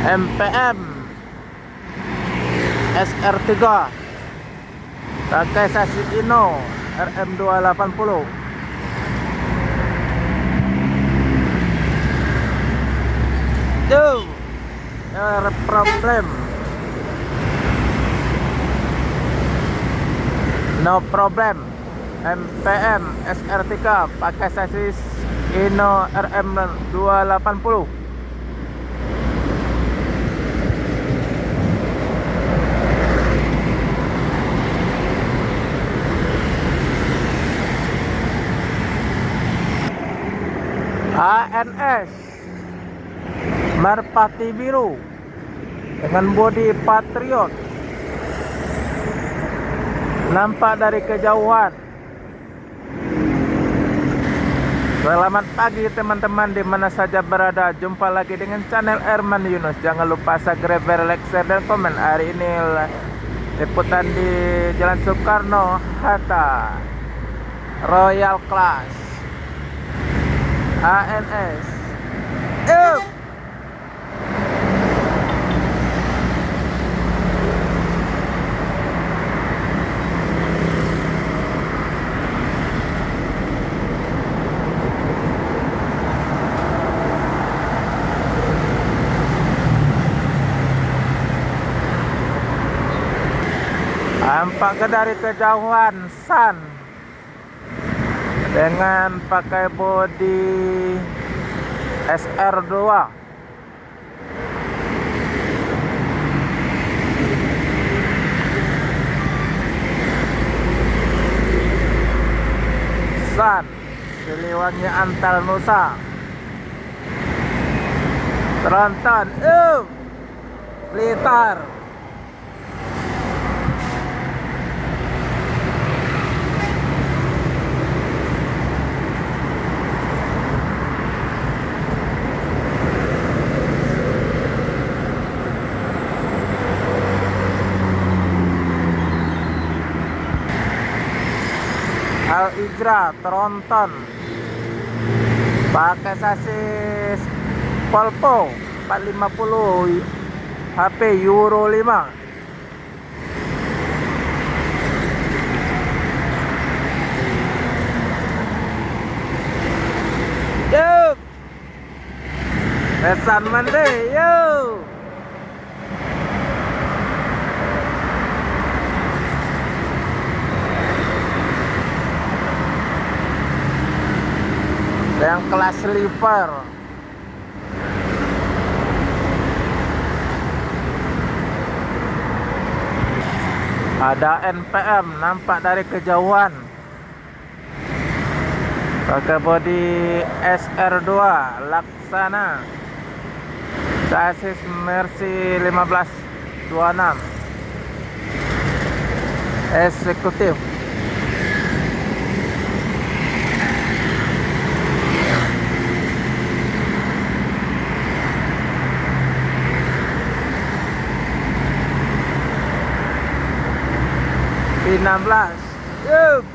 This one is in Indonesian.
MPM SR3 pakai sasis Hino RM280. Tuh, problem. No problem. MPM SR3 pakai sasis Hino RM280. ANS Merpati biru dengan bodi Patriot, nampak dari kejauhan. Selamat pagi teman-teman di mana saja berada. Jumpa lagi dengan channel Erman Yunus. Jangan lupa subscribe, like, share, dan komen. Hari ini liputan di Jalan Soekarno Hatta, Royal Class ANS. Nampak dari kejauhan Sun dengan pakai bodi SR2. Sun Siliwangi Antal Nusa. Tronton Blitar. Al Ijra Tronton pakai sasis Polpo 450 HP Euro 5. Yuk pesan mandi yuk. Yang kelas sleeper. Ada NPM nampak dari kejauhan pakai bodi SR2 Laksana, sasis Mercy 1526 eksekutif. P16. Yuk.